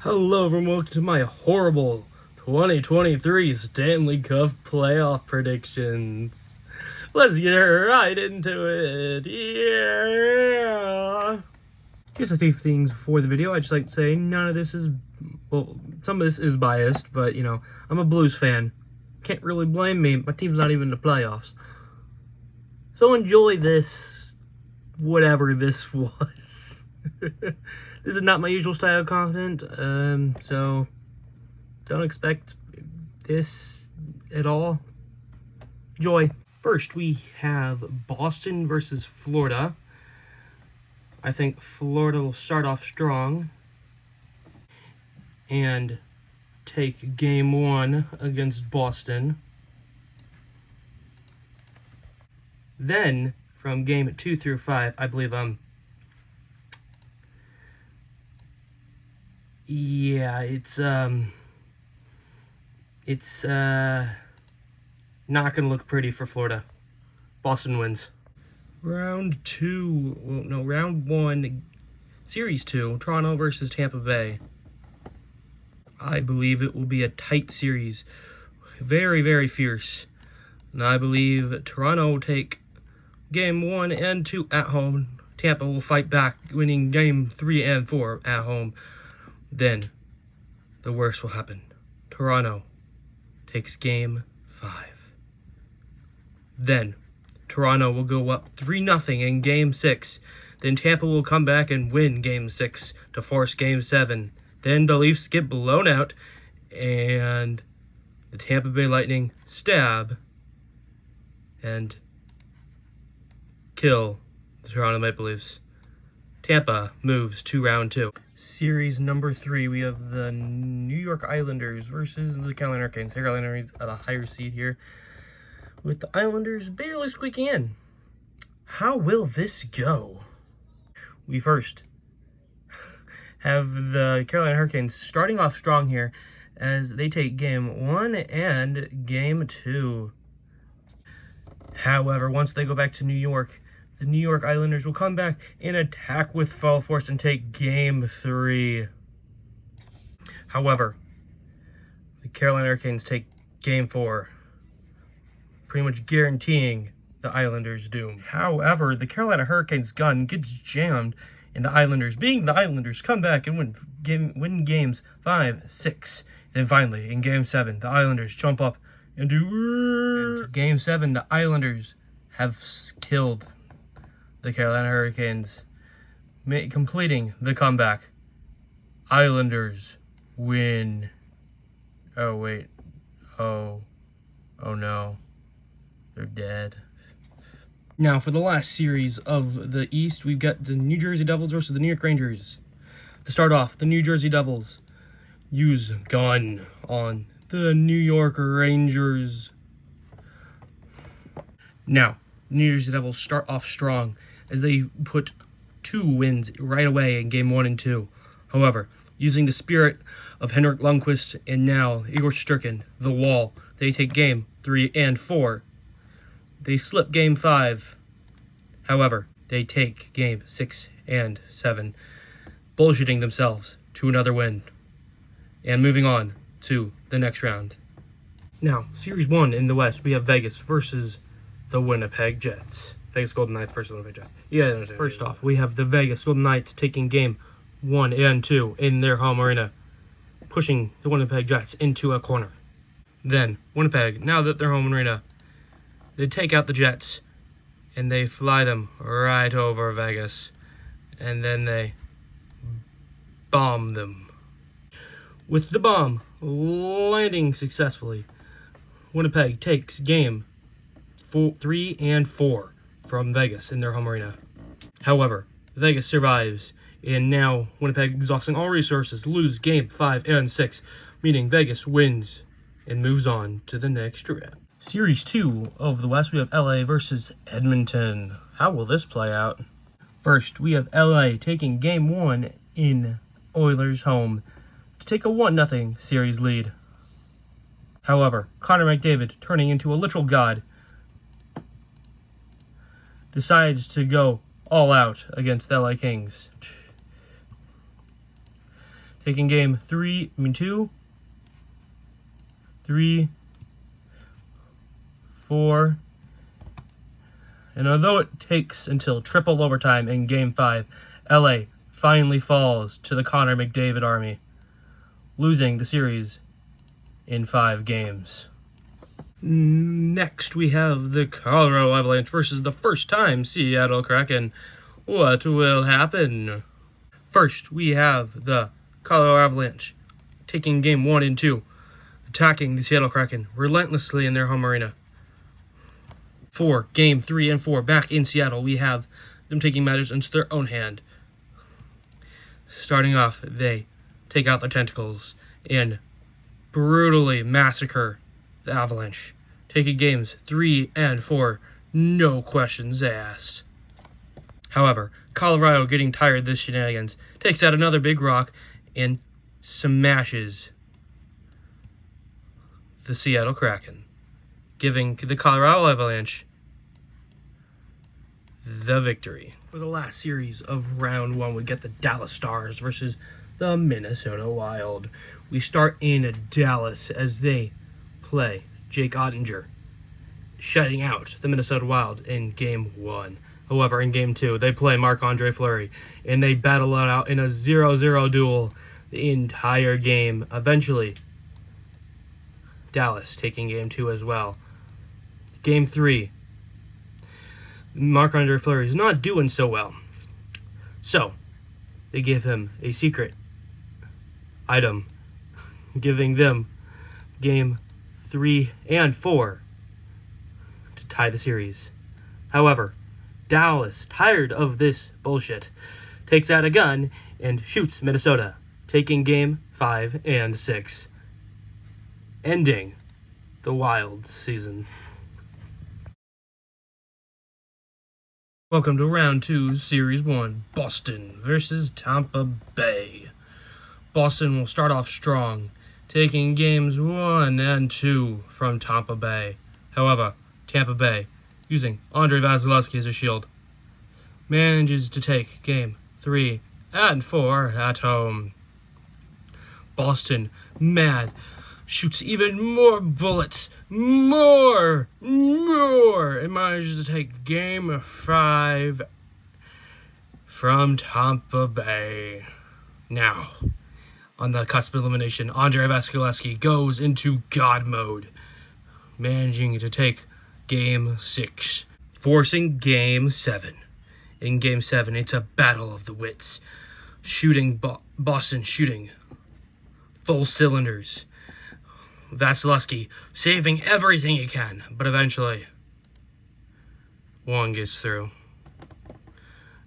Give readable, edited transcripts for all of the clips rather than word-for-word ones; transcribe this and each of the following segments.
Hello everyone, welcome to my horrible 2023 Stanley Cup playoff predictions. Let's get right into it. Yeah! Just a few things before the video. I'd just like to say none of this is, well, some of this is biased, but you know, I'm a Blues fan. Can't really blame me. My team's not even in the playoffs. So enjoy this, whatever this was. This is not my usual style of content, so don't expect this at all. Enjoy. First, we have Boston versus Florida. I think Florida will start off strong and take game 1 against Boston. Then, from game 2 through 5, I believe yeah, it's not gonna look pretty for Florida. Boston wins. Round 1, Series 2, Toronto versus Tampa Bay. I believe it will be a tight series. Very, very fierce. And I believe Toronto will take game 1 and 2 at home. Tampa will fight back, winning game 3 and 4 at home. Then, the worst will happen. Toronto takes game 5. Then, Toronto will go up 3-0 in game 6. Then Tampa will come back and win game 6 to force game 7. Then the Leafs get blown out, and the Tampa Bay Lightning stab and kill the Toronto Maple Leafs. Tampa moves to round 2. Series number 3, we have the New York Islanders versus the Carolina Hurricanes. The Carolina Hurricanes are the higher seed here, with the Islanders barely squeaking in. How will this go? We first have the Carolina Hurricanes starting off strong here as they take game 1 and game 2. However, once they go back to New York, the New York Islanders will come back and attack with full force and take game 3. However, the Carolina Hurricanes take game 4, pretty much guaranteeing the Islanders' doom. However, the Carolina Hurricanes' gun gets jammed, and the Islanders, being the Islanders, come back and win games 5, 6. Then finally, in game 7, the Islanders jump up and do... And game 7, the Islanders have killed the Carolina Hurricanes, completing the comeback. Islanders win. Oh, wait. Oh no. They're dead. Now, for the last series of the East, we've got the New Jersey Devils versus the New York Rangers. To start off, the New Jersey Devils use gun on the New York Rangers. Now, the New Jersey Devils start off strong as they put 2 wins right away in game 1 and 2. However, using the spirit of Henrik Lundqvist and now Igor Shesterkin, the Wall, they take game 3 and 4. They slip game 5. However, they take game 6 and 7, bullshitting themselves to another win and moving on to the next round. Now, Series 1 in the West, we have Vegas versus the Winnipeg Jets. Vegas Golden Knights versus the Winnipeg Jets. Yeah, first off, we have the Vegas Golden Knights taking game 1 and 2 in their home arena, pushing the Winnipeg Jets into a corner. Then, Winnipeg, now that they're home arena, they take out the Jets, and they fly them right over Vegas, and then they bomb them. With the bomb landing successfully, Winnipeg takes game 3 and 4 from Vegas in their home arena. However, Vegas survives, and now Winnipeg, exhausting all resources, lose game 5 and 6, meaning Vegas wins and moves on to the next round. Series 2 of the West, we have LA versus Edmonton. How will this play out? First, we have LA taking game 1 in Oilers' home to take a 1-0 series lead. However, Connor McDavid, turning into a literal god, decides to go all out against the LA Kings. taking game 2, 3, 4. And although it takes until triple overtime in game 5, LA finally falls to the Connor McDavid army, losing the series in 5 games. Next, we have the Colorado Avalanche versus the first-time Seattle Kraken. What will happen? First, we have the Colorado Avalanche taking game 1 and 2, attacking the Seattle Kraken relentlessly in their home arena. For game 3 and 4, back in Seattle, we have them taking matters into their own hand. Starting off, they take out their tentacles and brutally massacre the Avalanche, taking games 3 and 4, no questions asked. However, Colorado, getting tired of this shenanigans, takes out another big rock and smashes the Seattle Kraken, giving the Colorado Avalanche the victory. For the last series of round 1, we get the Dallas Stars versus the Minnesota Wild. We start in Dallas as they play Jake Ottinger, shutting out the Minnesota Wild in game 1. However, in game 2, they play Marc-Andre Fleury, and they battle it out in a 0-0 duel the entire game. Eventually, Dallas taking game 2 as well. Game 3, Marc-Andre Fleury is not doing so well. So, they give him a secret item, giving them game 3 and 4 to tie the series. However, Dallas, tired of this bullshit, takes out a gun and shoots Minnesota, taking game 5 and 6, ending the Wild's season. Welcome to round 2, series 1, Boston versus Tampa Bay. Boston will start off strong, taking games 1 and 2 from Tampa Bay. However, Tampa Bay, using Andrei Vasilevsky as a shield, manages to take game 3 and 4 at home. Boston, mad, shoots even more bullets, more, and manages to take game 5 from Tampa Bay. Now, on the cusp of elimination, Andrei Vasilevsky goes into God mode, managing to take game 6, forcing game 7. In game 7, it's a battle of the wits, Boston shooting full cylinders. Vasilevsky saving everything he can, but eventually one gets through,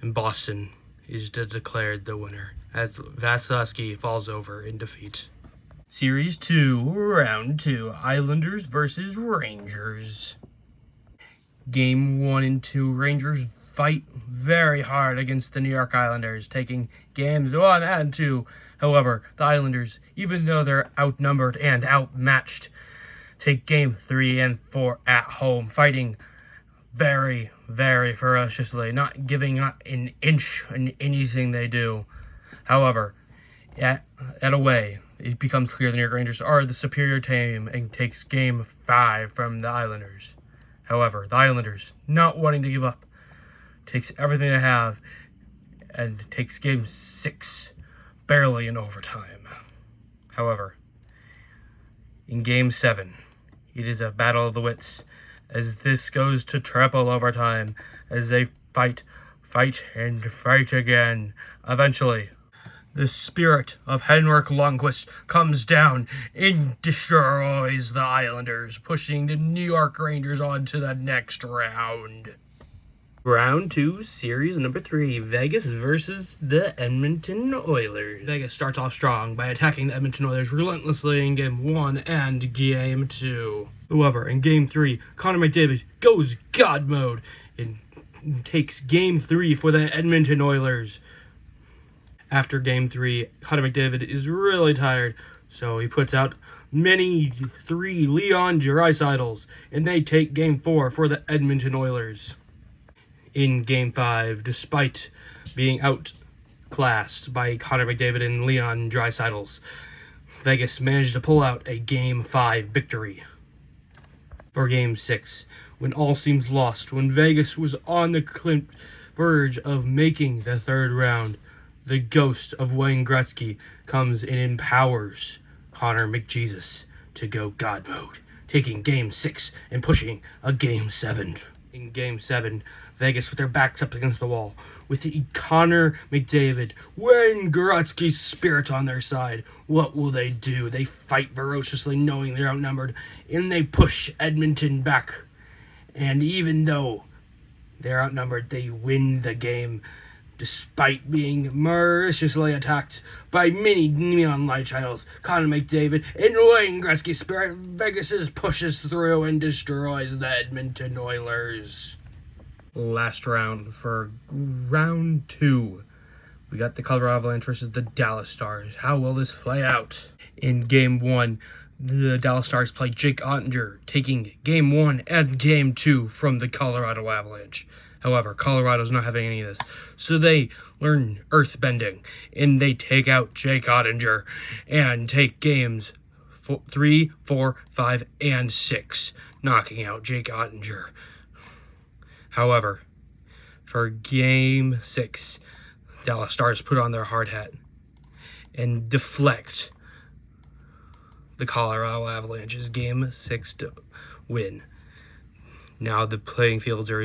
and Boston is declared the winner as Vasilevsky falls over in defeat. Series 2, round 2, Islanders versus Rangers. Game 1 and 2, Rangers fight very hard against the New York Islanders, taking games 1 and 2. However, the Islanders, even though they're outnumbered and outmatched, take game 3 and 4 at home, fighting very, very ferociously, not giving an inch in anything they do. However, at away, it becomes clear the New York Rangers are the superior team and takes game 5 from the Islanders. However, the Islanders, not wanting to give up, takes everything they have and takes game 6 barely in overtime. However, in game 7, it is a battle of the wits as this goes to triple overtime as they fight again. Eventually, the spirit of Henrik Lundqvist comes down and destroys the Islanders, pushing the New York Rangers on to the next round. Round 2, series number 3, Vegas versus the Edmonton Oilers. Vegas starts off strong by attacking the Edmonton Oilers relentlessly in game 1 and game 2. However, in game 3, Connor McDavid goes God mode and takes game 3 for the Edmonton Oilers. After game 3, Connor McDavid is really tired, so he puts out many 3 Leon Draisaitl's, and they take game 4 for the Edmonton Oilers. In game 5, despite being classed by Connor McDavid and Leon Draisaitl, Vegas managed to pull out a Game 5 victory. For Game 6, when all seems lost, when Vegas was on the verge of making the third round, the ghost of Wayne Gretzky comes and empowers Connor McJesus to go God mode, taking Game 6 and pushing a Game 7. In Game 7, Vegas with their backs up against the wall, with the Connor McDavid, Wayne Gretzky's spirit on their side. What will they do? They fight ferociously knowing they're outnumbered, and they push Edmonton back. And even though they're outnumbered, they win the game, despite being mercilessly attacked by many neon light shadows. Connor McDavid and Wayne Gretzky's spirit, Vegas pushes through and destroys the Edmonton Oilers. Last round for round 2. We got the Colorado Avalanche versus the Dallas Stars. How will this play out? In Game 1, the Dallas Stars play Jake Oettinger, taking Game 1 and Game 2 from the Colorado Avalanche. However, Colorado's not having any of this, so they learn earthbending, and they take out Jake Oettinger and take games 3, 4, 5, and 6, knocking out Jake Oettinger. However, for Game 6, Dallas Stars put on their hard hat and deflect the Colorado Avalanche's Game 6 to win. Now the playing fields are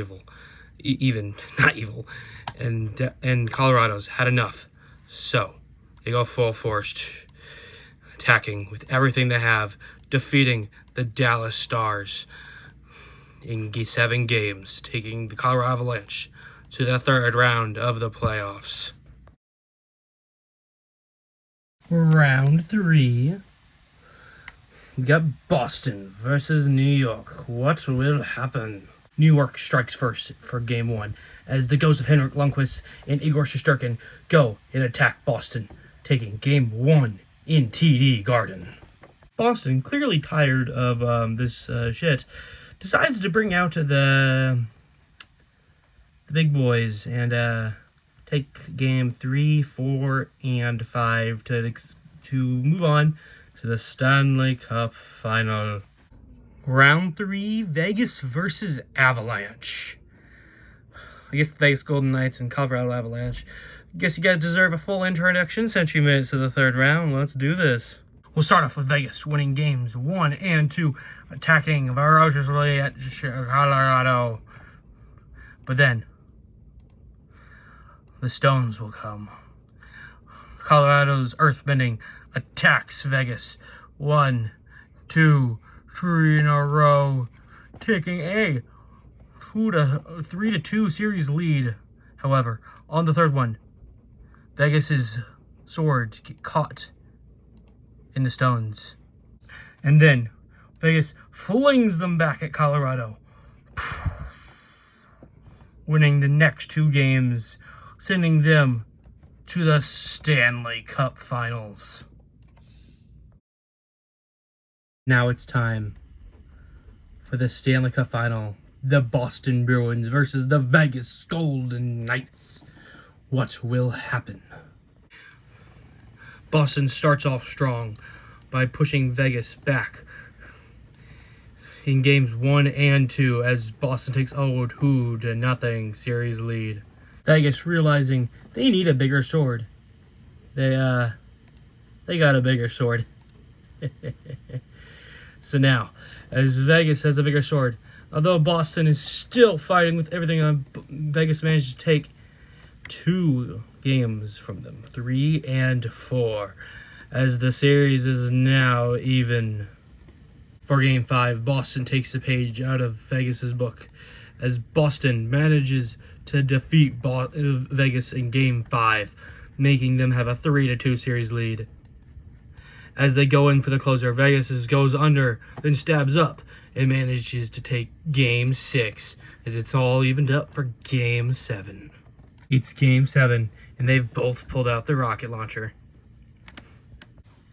not evil, and Colorado's had enough. So they go full force, attacking with everything they have, defeating the Dallas Stars in 7 games, taking the Colorado Avalanche to the third round of the playoffs. Round 3. We got Boston versus New York. What will happen? New York strikes first for Game 1 as the ghosts of Henrik Lundqvist and Igor Shesterkin go and attack Boston, taking Game 1 in TD Garden. Boston, clearly tired of this shit, decides to bring out the big boys and take Game 3, 4, and 5 to move on to the Stanley Cup Final. Round 3, Vegas versus Avalanche. I guess the Vegas Golden Knights and Colorado Avalanche. I guess you guys deserve a full introduction since you made it to the third round. Let's do this. We'll start off with Vegas winning games 1 and 2, attacking ferociously at Colorado. But then, the Stones will come. Colorado's earthbending attacks Vegas 1, 2, 3 in a row, taking a 3-2 series lead. However, on the third one, Vegas's swords get caught in the Stones, and then Vegas flings them back at Colorado, winning the next 2 games, sending them to the Stanley Cup Finals. Now it's time for the Stanley Cup Final. The Boston Bruins versus the Vegas Golden Knights. What will happen? Boston starts off strong by pushing Vegas back in games 1 and 2 as Boston takes a 2-0 series lead. Vegas realizing they need a bigger sword. They got a bigger sword. So now, as Vegas has a bigger sword, although Boston is still fighting with everything, Vegas managed to take 2 games from them, 3 and 4, as the series is now even. For Game 5, Boston takes the page out of Vegas's book, as Boston manages to defeat Vegas in Game 5, making them have a 3-2 series lead. As they go in for the closer, Vegas goes under, then stabs up, and manages to take Game 6, as it's all evened up for Game 7. It's Game 7, and they've both pulled out the rocket launcher.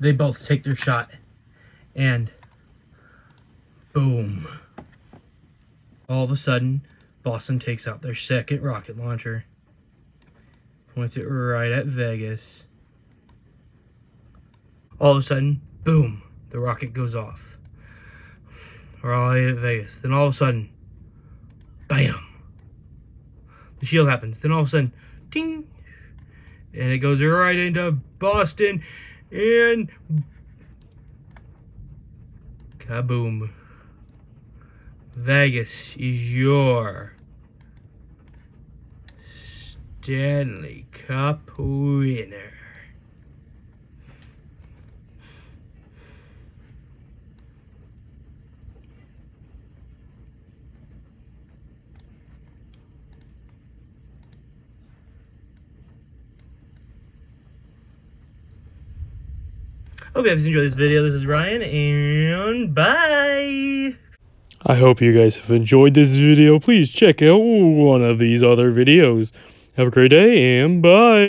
They both take their shot, and boom. All of a sudden, Boston takes out their second rocket launcher. Points it right at Vegas. All of a sudden, boom, the rocket goes off. Right at Vegas. Then all of a sudden, bam, the shield happens. Then all of a sudden, ting, and it goes right into Boston, and kaboom. Vegas is your Stanley Cup winner. Hope you guys enjoyed this video. This is Ryan, and bye! I hope you guys have enjoyed this video. Please check out one of these other videos. Have a great day, and bye!